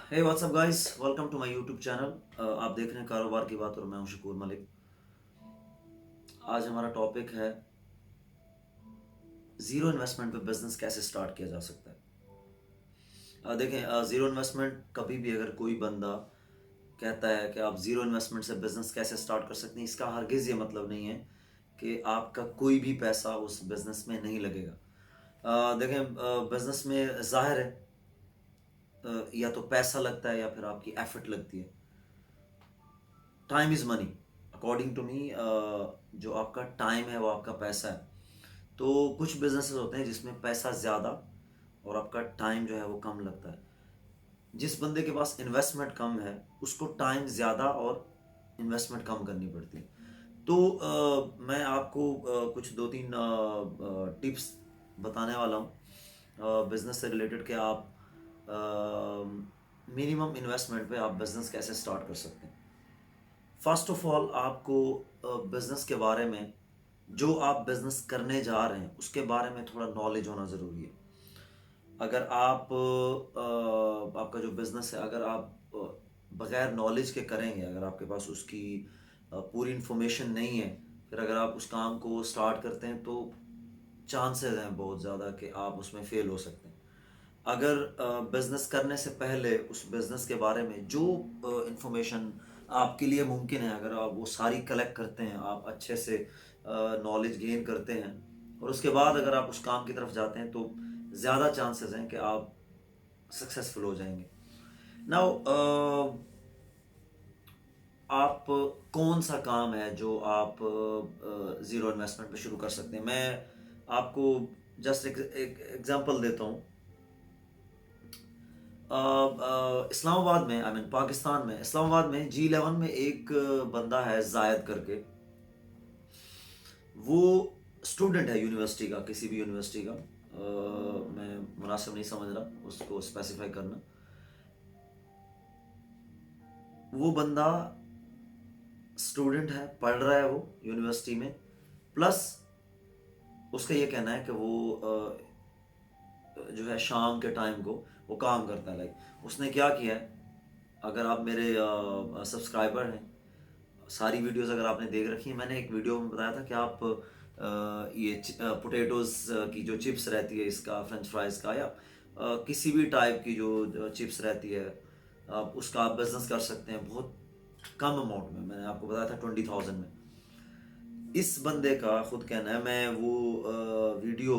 Hey what's up guys, welcome to my YouTube channel. आप देख रहे हैं कारोबार की बात और मैं हूं शकूर मलिक। आज हमारा टॉपिक है ज़ीरो इन्वेस्टमेंट पे बिजनेस कैसे स्टार्ट किया जा सकता है। देखें, ज़ीरो इन्वेस्टमेंट कभी भी अगर कोई बंदा कहता है कि आप ज़ीरो इन्वेस्टमेंट से बिजनेस कैसे स्टार्ट कर सकते हैं, इसका हरगिज़ ये मतलब नहीं है कि आपका कोई भी पैसा उस बिजनेस में नहीं लगेगा। देखें, बिजनेस में जाहिर है या तो पैसा लगता है या फिर आपकी एफर्ट लगती है। Time is money according to me. जो आपका टाइम है वो आपका पैसा है। तो कुछ बिजनेसेस होते हैं जिसमें पैसा ज़्यादा और आपका टाइम जो है वो कम लगता है। जिस बंदे के पास इन्वेस्टमेंट कम है उसको टाइम ज़्यादा और इन्वेस्टमेंट कम करनी पड़ती है। तो मैं आपको कुछ दो तीन टिप्स बताने वाला हूँ बिजनेस से रिलेटेड कि आप मिनिमम इन्वेस्टमेंट पे आप बिजनेस कैसे स्टार्ट कर सकते हैं। फर्स्ट ऑफ ऑल आपको बिजनेस के बारे में, जो आप बिजनेस करने जा रहे हैं उसके बारे में थोड़ा नॉलेज होना ज़रूरी है। अगर आप आपका जो बिजनेस है, अगर आप बगैर नॉलेज के करेंगे, अगर आपके पास उसकी पूरी इंफॉर्मेशन नहीं है, फिर अगर आप उस काम को स्टार्ट करते हैं तो चांसेस हैं बहुत ज़्यादा कि आप उसमें फेल हो सकते हैं। अगर बिजनेस करने से पहले उस बिजनेस के बारे में जो इंफॉर्मेशन आपके लिए मुमकिन है, अगर आप वो सारी कलेक्ट करते हैं, आप अच्छे से नॉलेज गेन करते हैं और उसके बाद अगर आप उस काम की तरफ जाते हैं तो ज़्यादा चांसेस हैं कि आप सक्सेसफुल हो जाएंगे। नाउ आप कौन सा काम है जो आप ज़ीरो इन्वेस्टमेंट पे शुरू कर सकते हैं। मैं आपको जस्ट एक एग्जांपल देता हूँ। इस्लामाबाद में, आई मीन पाकिस्तान में, इस्लामाबाद में G11 में एक बंदा है जायद करके। वो स्टूडेंट है यूनिवर्सिटी का, किसी भी यूनिवर्सिटी का। मैं मुनासिब नहीं समझ रहा उसको स्पेसिफाई करना। वो बंदा स्टूडेंट है, पढ़ रहा है वो यूनिवर्सिटी में, प्लस उसका ये कहना है कि वो जो है शाम के टाइम को वो काम करता है। लाइक उसने क्या किया है, अगर आप मेरे सब्सक्राइबर हैं, सारी वीडियोस अगर आपने देख रखी है, मैंने एक वीडियो में बताया था कि आप ये पोटैटोज की जो चिप्स रहती है, इसका फ्रेंच फ्राइज का, या किसी भी टाइप की जो चिप्स रहती है, आप उसका आप बिजनेस कर सकते हैं बहुत कम अमाउंट में। मैंने आपको बताया था 20,000 में। इस बंदे का खुद कहना है, मैं वो वीडियो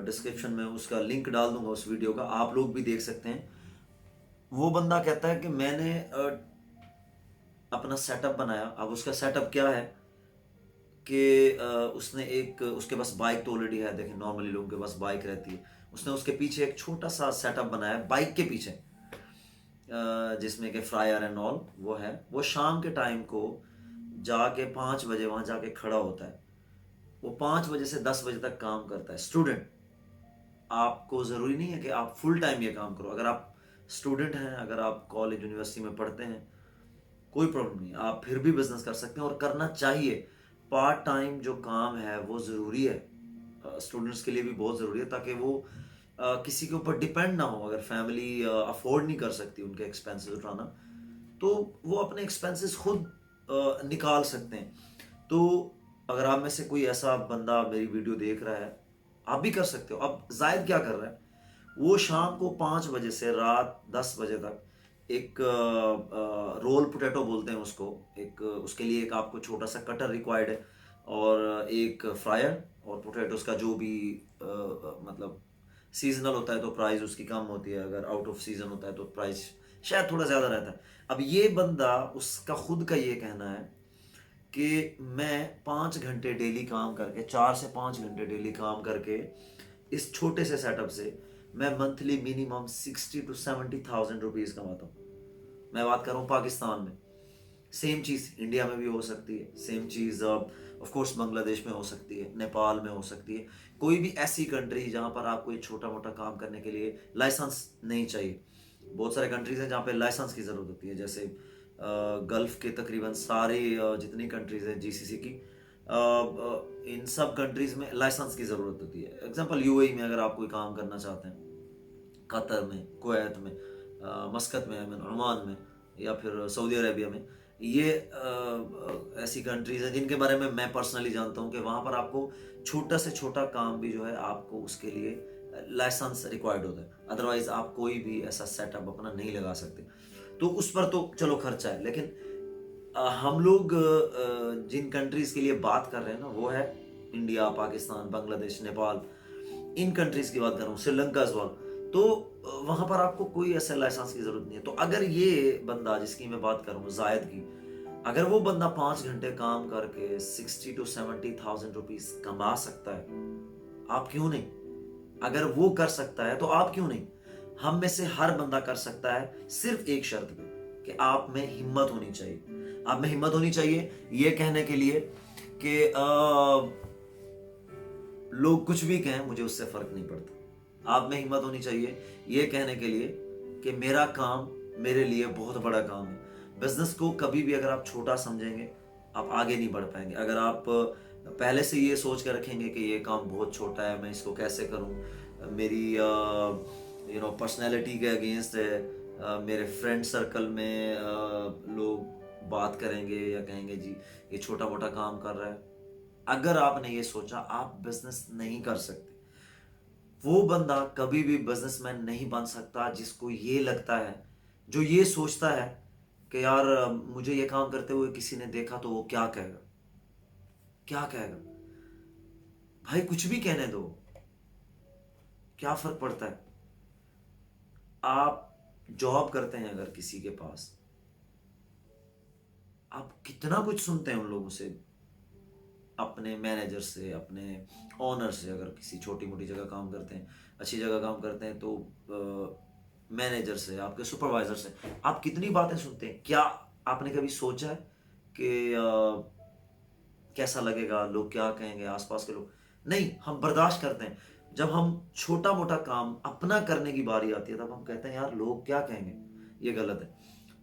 डिस्क्रिप्शन में उसका लिंक डाल दूंगा उस वीडियो का, आप लोग भी देख सकते हैं। वो बंदा कहता है कि मैंने अपना सेटअप बनाया। अब उसका सेटअप क्या है कि उसने एक, उसके पास बाइक तो ऑलरेडी है। देखें, नॉर्मली लोगों के पास बाइक रहती है। उसने उसके पीछे एक छोटा सा सेटअप बनाया बाइक के पीछे, जिसमें कि फ्रायर एंड ऑल वो है। वो शाम के टाइम को जाके 5 बजे वहाँ जाके खड़ा होता है। वो 5 बजे से 10 बजे तक काम करता है। स्टूडेंट, आपको ज़रूरी नहीं है कि आप फुल टाइम ये काम करो। अगर आप स्टूडेंट हैं, अगर आप कॉलेज यूनिवर्सिटी में पढ़ते हैं, कोई प्रॉब्लम नहीं, आप फिर भी बिजनेस कर सकते हैं और करना चाहिए। पार्ट टाइम जो काम है वो ज़रूरी है, स्टूडेंट्स के लिए भी बहुत ज़रूरी है, ताकि वो किसी के ऊपर डिपेंड ना हो। अगर फैमिली अफोर्ड नहीं कर सकती उनके एक्सपेंसेस उठाना, तो वो अपने एक्सपेंसेस खुद निकाल सकते हैं। तो अगर आप में से कोई ऐसा बंदा मेरी वीडियो देख रहा है, आप भी कर सकते हो। अब जायद क्या कर रहा है, वो शाम को 5 बजे से रात 10 बजे तक एक रोल पोटैटो बोलते हैं उसको, एक उसके लिए एक आपको छोटा सा कटर रिक्वायर्ड है और एक फ्रायर और पोटैटोस का जो भी मतलब सीजनल होता है तो प्राइस उसकी कम होती है, अगर आउट ऑफ सीजन होता है तो प्राइस शायद थोड़ा ज़्यादा रहता है। अब ये बंदा, उसका खुद का ये कहना है कि मैं 5 घंटे डेली काम करके, 4 से 5 घंटे डेली काम करके, इस छोटे से सेटअप से मैं monthly minimum 60 to 70 thousand rupees कमाता हूँ। मैं बात कर रहा हूँ पाकिस्तान में। सेम चीज़ इंडिया में भी हो सकती है, same cheese of course Bangladesh में हो सकती है, नेपाल में हो सकती है। कोई भी ऐसी कंट्री जहाँ पर आपको ये छोटा मोटा काम करने के लिए लाइसेंस नहीं चाहिए। बहुत सारे कंट्रीज हैं जहाँ पे लाइसेंस की ज़रूरत होती है, जैसे गल्फ़ के तकरीबन सारे जितनी कंट्रीज़ हैं GCC की, इन सब कंट्रीज़ में लाइसेंस की ज़रूरत होती है। एग्जांपल UAE में अगर आप कोई काम करना चाहते हैं कतर में, कुवैत में, मस्कत में, यमन, ओमान में, या फिर सऊदी अरेबिया में। ये ऐसी कंट्रीज़ हैं जिनके बारे में मैं पर्सनली जानता हूँ कि वहाँ पर आपको छोटा से छोटा काम भी जो है आपको उसके लिए लाइसेंस रिक्वायर्ड होता है, अदरवाइज आप कोई भी ऐसा सेटअप अपना नहीं लगा सकते। तो उस पर तो चलो खर्चा है, लेकिन हम लोग जिन कंट्रीज़ के लिए बात कर रहे हैं ना, वो है इंडिया, पाकिस्तान, बांग्लादेश, नेपाल, इन कंट्रीज़ की बात कर रहा हूँ, श्रीलंका एज़ वेल। तो वहाँ पर आपको कोई ऐसे लाइसेंस की ज़रूरत नहीं है। तो अगर ये बंदा जिसकी मैं बात कर रहा हूँ, जायद की, अगर वो बंदा 5 घंटे काम करके 60 to 70,000 रुपीज़ कमा सकता है, आप क्यों नहीं? अगर वो कर सकता है तो आप क्यों नहीं? हम में से हर बंदा कर सकता है, सिर्फ एक शर्त पे, कि आप में हिम्मत होनी चाहिए। आप में हिम्मत होनी चाहिए ये कहने के लिए कि लोग कुछ भी कहें मुझे उससे फर्क नहीं पड़ता। आप में हिम्मत होनी चाहिए ये कहने के लिए कि मेरा काम मेरे लिए बहुत बड़ा काम है। बिजनेस को कभी भी अगर आप छोटा समझेंगे, आप आगे नहीं बढ़ पाएंगे। अगर आप पहले से ये सोच कर रखेंगे कि ये काम बहुत छोटा है, मैं इसको कैसे करूं, मेरी पर्सनैलिटी के अगेंस्ट है, मेरे फ्रेंड सर्कल में लोग बात करेंगे या कहेंगे जी ये छोटा मोटा काम कर रहा है, अगर आपने ये सोचा, आप बिजनेस नहीं कर सकते। वो बंदा कभी भी बिजनेसमैन नहीं बन सकता जिसको ये लगता है, जो ये सोचता है कि यार मुझे ये काम करते हुए किसी ने देखा तो वो क्या कहेगा, क्या कहेगा। भाई कुछ भी कहने दो, क्या फर्क पड़ता है। आप जॉब करते हैं अगर किसी के पास, आप कितना कुछ सुनते हैं उन लोगों से, अपने मैनेजर से, अपने ऑनर से। अगर किसी छोटी मोटी जगह काम करते हैं, अच्छी जगह काम करते हैं, तो मैनेजर से, आपके सुपरवाइजर से आप कितनी बातें सुनते हैं। क्या आपने कभी सोचा है कि कैसा लगेगा, लोग क्या कहेंगे, आसपास के लोग? नहीं, हम बर्दाश्त करते हैं। जब हम छोटा मोटा काम अपना करने की बारी आती है, तब हम कहते हैं यार लोग क्या कहेंगे, ये गलत है।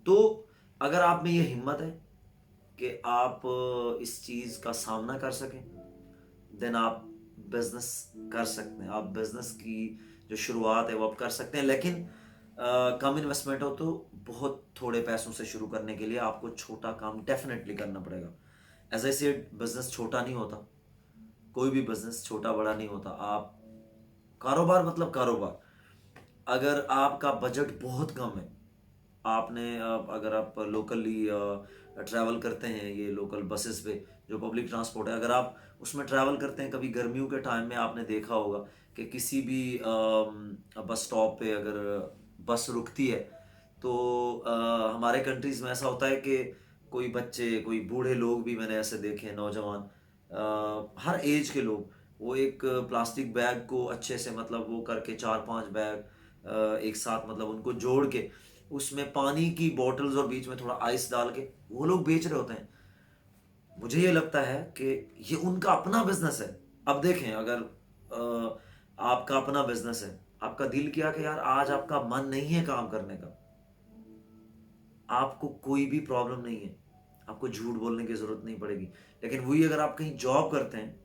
तो अगर आप में ये हिम्मत है कि आप इस चीज का सामना कर सकें, देन आप बिजनेस कर सकते हैं। आप बिजनेस की जो शुरुआत है वो आप कर सकते हैं, लेकिन कम इन्वेस्टमेंट हो तो बहुत थोड़े पैसों से शुरू करने के लिए आपको छोटा काम डेफिनेटली करना पड़ेगा। एज आई सेड, बिजनेस छोटा नहीं होता, कोई भी बिजनेस छोटा बड़ा नहीं होता। आप कारोबार मतलब कारोबार। अगर आपका बजट बहुत कम है, आपने अगर आप लोकली ट्रैवल करते हैं, ये लोकल बसेस पे जो पब्लिक ट्रांसपोर्ट है, अगर आप उसमें ट्रैवल करते हैं, कभी गर्मियों के टाइम में आपने देखा होगा कि किसी भी बस स्टॉप पे अगर बस रुकती है, तो हमारे कंट्रीज में ऐसा होता है कि कोई बच्चे, कोई बूढ़े लोग भी मैंने ऐसे देखे हैं, नौजवान, हर एज के लोग, वो एक प्लास्टिक बैग को अच्छे से, मतलब वो करके 4-5 बैग एक साथ, मतलब उनको जोड़ के उसमें पानी की बोतल्स और बीच में थोड़ा आइस डाल के वो लोग बेच रहे होते हैं। मुझे ये लगता है कि ये उनका अपना बिजनेस है। अब देखें, अगर आपका अपना बिजनेस है, आपका दिल किया कि यार आज आपका मन नहीं है काम करने का, आपको कोई भी प्रॉब्लम नहीं है, आपको झूठ बोलने की जरूरत नहीं पड़ेगी। लेकिन वही अगर आप कहीं जॉब करते हैं,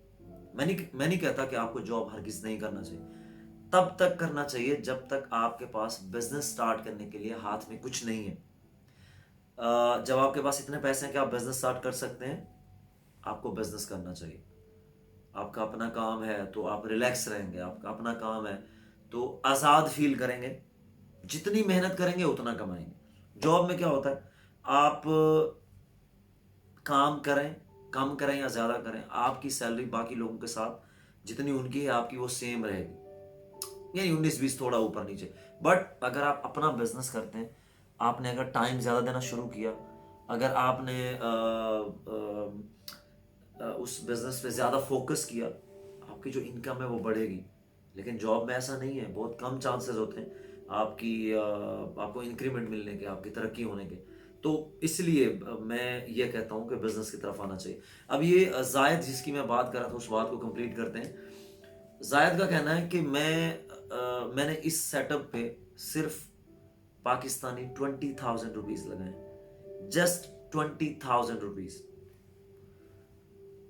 मैं नहीं कहता कि आपको जॉब हरगिज नहीं करना चाहिए, तब तक करना चाहिए जब तक आपके पास बिजनेस स्टार्ट करने के लिए हाथ में कुछ नहीं है। जब आपके पास इतने पैसे हैं कि आप बिजनेस स्टार्ट कर सकते हैं, आपको बिजनेस करना चाहिए। आपका अपना काम है तो आप रिलैक्स रहेंगे, आपका अपना काम है तो आज़ाद फील करेंगे, जितनी मेहनत करेंगे उतना कमाएंगे। जॉब में क्या होता है, आप काम करें, कम करें या ज़्यादा करें, आपकी सैलरी बाकी लोगों के साथ जितनी उनकी है आपकी वो सेम रहेगी, यानी 19-20 थोड़ा ऊपर नीचे। बट अगर आप अपना बिजनेस करते हैं, आपने अगर टाइम ज़्यादा देना शुरू किया, अगर आपने उस बिजनेस पे ज़्यादा फोकस किया, आपकी जो इनकम है वो बढ़ेगी। लेकिन जॉब में ऐसा नहीं है, बहुत कम चांसेस होते हैं आपको इंक्रीमेंट मिलने के, आपकी तरक्की होने के। तो इसलिए मैं ये कहता हूँ कि बिजनेस की तरफ आना चाहिए। अब ये जायद जिसकी मैं बात कर रहा था, उस बात को कंप्लीट करते हैं। जायद का कहना है कि मैंने इस सेटअप पे सिर्फ पाकिस्तानी 20,000 रुपीज लगाए, जस्ट 20,000 रुपीज।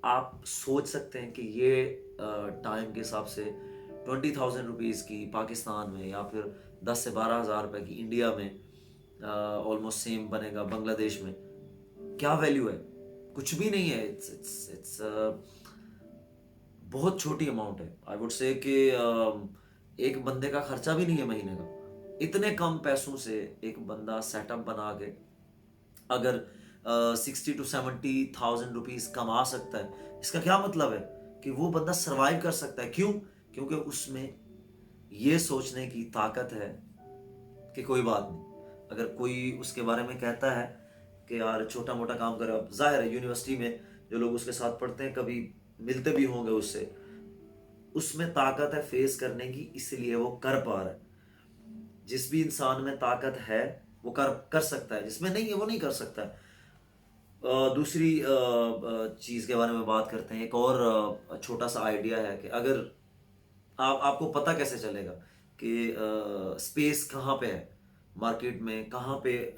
आप सोच सकते हैं कि ये टाइम के हिसाब से 20,000 रुपीज़ की पाकिस्तान में, या फिर 10 से 12 हज़ार रुपये की इंडिया में ऑलमोस्ट सेम बनेगा बांग्लादेश में, क्या वैल्यू है? कुछ भी नहीं है। इट्स बहुत छोटी अमाउंट है। आई वुड से कि एक बंदे का खर्चा भी नहीं है महीने का। इतने कम पैसों से एक बंदा सेटअप बना के अगर 60 to 70,000 रुपीज़ कमा सकता है, इसका क्या मतलब है? कि वो बंदा सरवाइव कर सकता है। क्यों? क्योंकि उसमें ये सोचने की ताकत है कि कोई बात नहीं, अगर कोई उसके बारे में कहता है कि यार छोटा मोटा काम करे, अब जाहिर है यूनिवर्सिटी में जो लोग उसके साथ पढ़ते हैं कभी मिलते भी होंगे उससे, उसमें ताकत है फेस करने की, इसलिए वो कर पा रहा है। जिस भी इंसान में ताकत है वो कर सकता है, जिसमें नहीं है वो नहीं कर सकता है। दूसरी चीज़ के बारे में बात करते हैं। एक और छोटा सा आइडिया है कि अगर आपको पता कैसे चलेगा कि स्पेस कहाँ पे है मार्केट में, कहाँ पे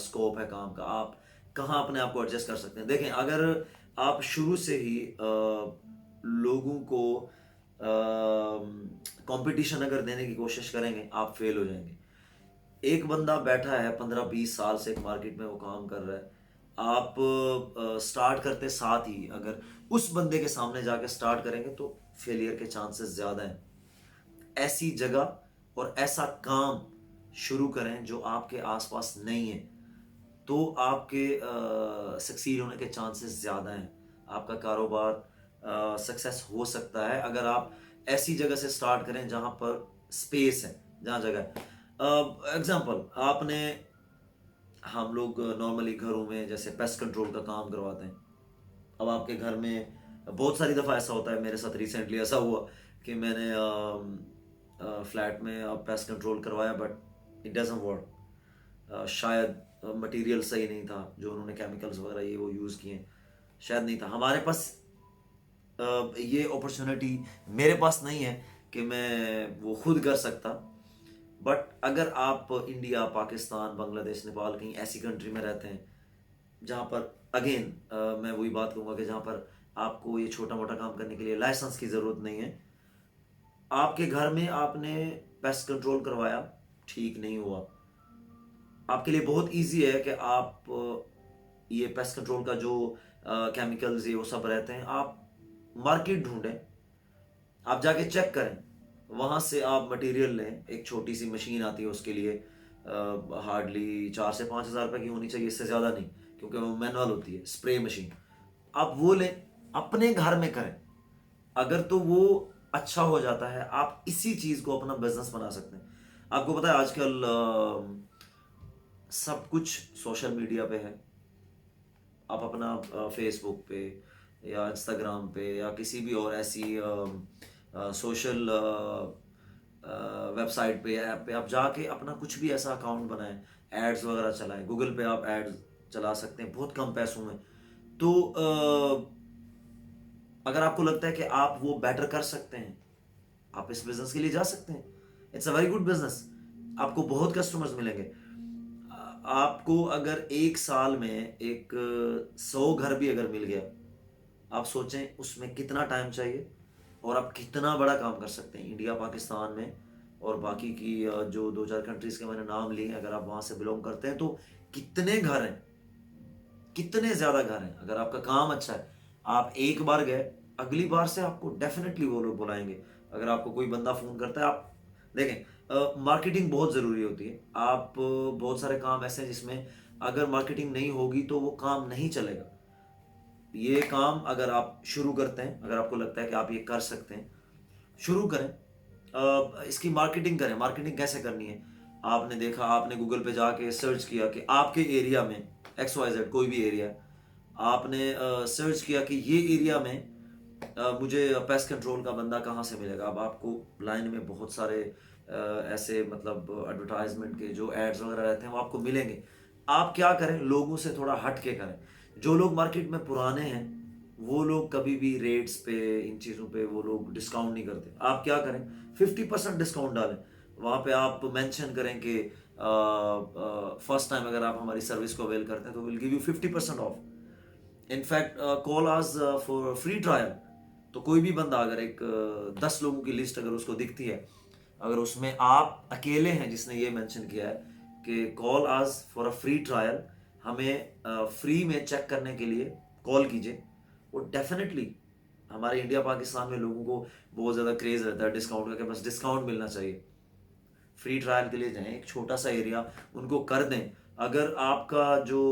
स्कोप है काम का, आप कहाँ अपने आप को एडजस्ट कर सकते हैं। देखें, अगर आप शुरू से ही लोगों को कंपटीशन अगर देने की कोशिश करेंगे, आप फेल हो जाएंगे। एक बंदा बैठा है 15-20 साल से एक मार्केट में वो काम कर रहा है, आप स्टार्ट करते साथ ही अगर उस बंदे के सामने जाके स्टार्ट करेंगे तो फेलियर के चांसेस ज़्यादा हैं। ऐसी जगह और ऐसा काम शुरू करें जो आपके आसपास नहीं है, तो आपके सक्सीड होने के चांसेस ज़्यादा हैं। आपका कारोबार सक्सेस हो सकता है अगर आप ऐसी जगह से स्टार्ट करें जहाँ पर स्पेस है, जहाँ जगह है। एग्जांपल, आपने हम लोग नॉर्मली घरों में जैसे पेस्ट कंट्रोल का काम करवाते हैं। अब आपके घर में बहुत सारी दफ़ा ऐसा होता है, मेरे साथ रिसेंटली ऐसा हुआ कि मैंने फ्लैट में पेस्ट कंट्रोल करवाया बट इट डजंट वर्क। शायद मटेरियल सही नहीं था, जो उन्होंने केमिकल्स वगैरह ये वो यूज़ किए, शायद नहीं था। हमारे पास ये अपॉर्चुनिटी मेरे पास नहीं है कि मैं वो खुद कर सकता। बट अगर आप इंडिया, पाकिस्तान, बांग्लादेश, नेपाल कहीं ऐसी कंट्री में रहते हैं जहाँ पर अगेन मैं वही बात कहूँगा कि जहाँ पर आपको ये छोटा मोटा काम करने के लिए लाइसेंस की ज़रूरत नहीं है, आपके घर में आपने पेस्ट कंट्रोल करवाया, ठीक नहीं हुआ, आपके लिए बहुत इजी है कि आप ये पेस्ट कंट्रोल का जो केमिकल्स ये वो सब रहते हैं, आप मार्केट ढूंढें, आप जाके चेक करें, वहाँ से आप मटेरियल लें। एक छोटी सी मशीन आती है उसके लिए, हार्डली 4 से 5 हज़ार रुपये की होनी चाहिए, इससे ज़्यादा नहीं, क्योंकि वो मैनुअल होती है, स्प्रे मशीन। आप वो लें, अपने घर में करें। अगर तो वो अच्छा हो जाता है, आप इसी चीज़ को अपना बिजनेस बना सकते हैं। आपको पता है आजकल सब कुछ सोशल मीडिया पे है। आप अपना फेसबुक पे या इंस्टाग्राम पे या किसी भी और ऐसी सोशल वेबसाइट पे या ऐप पे आप जाके अपना कुछ भी ऐसा अकाउंट बनाएं, एड्स वगैरह चलाएं। गूगल पे आप एड्स चला सकते हैं बहुत कम पैसों में। तो अगर आपको लगता है कि आप वो बेटर कर सकते हैं, आप इस बिजनेस के लिए जा सकते हैं। It's a very good business, आपको बहुत कस्टमर्स मिलेंगे। आपको अगर 1 साल में एक 100 घर भी अगर मिल गया, आप सोचें उसमें कितना टाइम चाहिए और आप कितना बड़ा काम कर सकते हैं। इंडिया, पाकिस्तान में और बाकी की जो 2-4 कंट्रीज के मैंने नाम लिए, अगर आप वहाँ से बिलोंग करते हैं तो कितने घर हैं, कितने ज़्यादा घर हैं। अगर आपका काम अच्छा है, आप एक बार गए, अगली बार से आपको डेफिनेटली वो लोग बुलाएंगे। अगर आपको कोई बंदा फ़ोन करता है, आप देखें, मार्केटिंग बहुत ज़रूरी होती है। आप बहुत सारे काम ऐसे हैं जिसमें अगर मार्केटिंग नहीं होगी तो वो काम नहीं चलेगा। ये काम अगर आप शुरू करते हैं, अगर आपको लगता है कि आप ये कर सकते हैं, शुरू करें। इसकी मार्केटिंग करें। मार्केटिंग कैसे करनी है? आपने देखा, आपने गूगल पे जाके सर्च किया कि आपके एरिया में XYZ कोई भी एरिया, आपने सर्च किया कि ये एरिया में मुझे पेस्ट कंट्रोल का बंदा कहाँ से मिलेगा। अब आपको लाइन में बहुत सारे ऐसे मतलब एडवर्टाइजमेंट के जो एड्स वगैरह रहते हैं वो आपको मिलेंगे। आप क्या करें, लोगों से थोड़ा हट के करें। जो लोग मार्केट में पुराने हैं वो लोग कभी भी रेट्स पे, इन चीज़ों पे वो लोग डिस्काउंट नहीं करते। आप क्या करें, 50% डिस्काउंट डालें। वहाँ पे आप मेंशन करें कि फर्स्ट टाइम अगर आप हमारी सर्विस को अवेल करते हैं तो will give you 50% off. In fact call us for free trial. तो कोई भी बंदा अगर एक 10 लोगों की लिस्ट अगर उसको दिखती है, अगर उसमें आप अकेले हैं जिसने ये मेंशन किया है कि call us for a free trial, हमें फ्री में चेक करने के लिए कॉल कीजिए, वो डेफिनेटली हमारे इंडिया पाकिस्तान में लोगों को बहुत ज़्यादा क्रेज रहता है डिस्काउंट का, कि बस डिस्काउंट मिलना चाहिए। फ्री ट्रायल के लिए जाएं, एक छोटा सा एरिया उनको कर दें। अगर आपका जो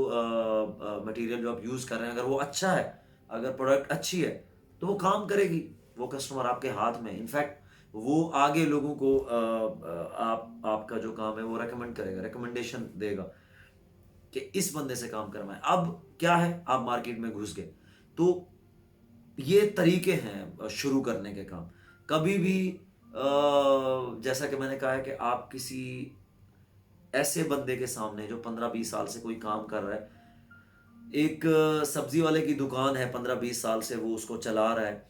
मटेरियल जो आप यूज़ कर रहे हैं अगर वो अच्छा है, अगर प्रोडक्ट अच्छी है, तो वो काम करेगी। वो कस्टमर आपके हाथ में, इनफैक्ट वो आगे लोगों को आपका जो काम है वो रेकमेंड करेगा, रिकमेंडेशन देगा कि इस बंदे से काम करवाएं। अब क्या है, आप मार्केट में घुस गए, तो ये तरीके हैं शुरू करने के काम। कभी भी जैसा कि मैंने कहा है कि आप किसी ऐसे बंदे के सामने जो 15-20 साल से कोई काम कर रहा है, एक सब्जी वाले की दुकान है, 15-20 साल से वो उसको चला रहा है,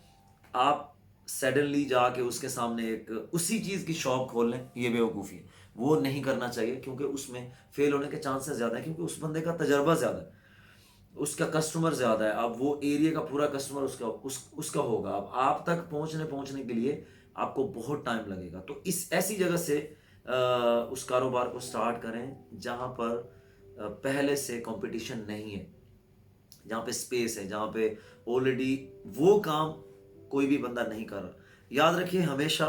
आप सडनली जाके उसके सामने एक उसी चीज़ की शॉप खोल लें, ये बेवकूफ़ी है। वो नहीं करना चाहिए, क्योंकि उसमें फेल होने के चांसेस ज़्यादा हैं, क्योंकि उस बंदे का तजर्बा ज़्यादा है, उसका कस्टमर ज़्यादा है। अब वो एरिया का पूरा कस्टमर उसका होगा। अब आप तक पहुंचने के लिए आपको बहुत टाइम लगेगा। तो इस ऐसी जगह से उस कारोबार को स्टार्ट करें जहां पर पहले से कंपटीशन नहीं है, जहाँ पे स्पेस है, जहाँ पे ऑलरेडी वो काम कोई भी बंदा नहीं कर रहा। याद रखिए हमेशा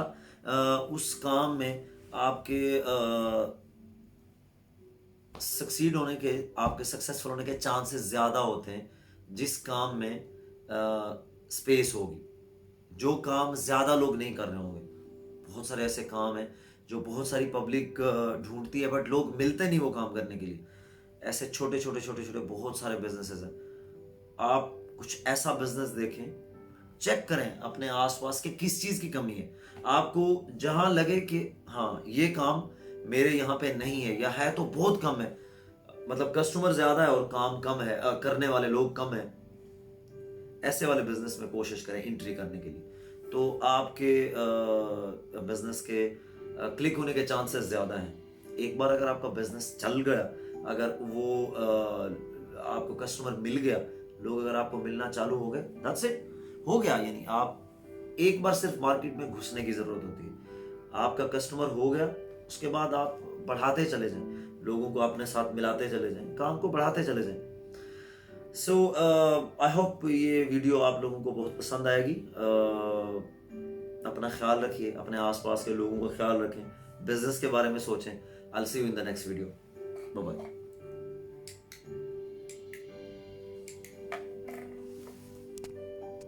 उस काम में आपके सक्सीड होने के, आपके सक्सेसफुल होने के चांसेस ज़्यादा होते हैं जिस काम में स्पेस होगी, जो काम ज़्यादा लोग नहीं कर रहे होंगे। बहुत सारे ऐसे काम हैं जो बहुत सारी पब्लिक ढूंढती है, बट लोग मिलते नहीं वो काम करने के लिए। ऐसे छोटे छोटे छोटे छोटे बहुत सारे बिजनेसेस हैं। आप कुछ ऐसा बिजनेस देखें, चेक करें अपने आसपास के किस चीज़ की कमी है। आपको जहां लगे कि हाँ ये काम मेरे यहाँ पे नहीं है, या है तो बहुत कम है, मतलब कस्टमर ज़्यादा है और काम कम है, करने वाले लोग कम है, ऐसे वाले बिजनेस में कोशिश करें एंट्री करने के लिए, तो आपके बिजनेस के क्लिक होने के चांसेस ज़्यादा हैं। एक बार अगर आपका बिजनेस चल गया, अगर वो आपको कस्टमर मिल गया, लोग अगर आपको मिलना चालू हो गए, दैट्स इट, हो गया। यानी आप एक बार सिर्फ मार्केट में घुसने की ज़रूरत होती है, आपका कस्टमर हो गया, उसके बाद आप बढ़ाते चले जाएं, लोगों को अपने साथ मिलाते चले जाएं, काम को बढ़ाते चले जाएं। सो आई होप ये वीडियो आप लोगों को बहुत पसंद आएगी। अपना ख्याल रखिए, अपने आसपास के लोगों का ख्याल रखें, बिजनेस के बारे में सोचें। I will see you in the next video. Bye bye.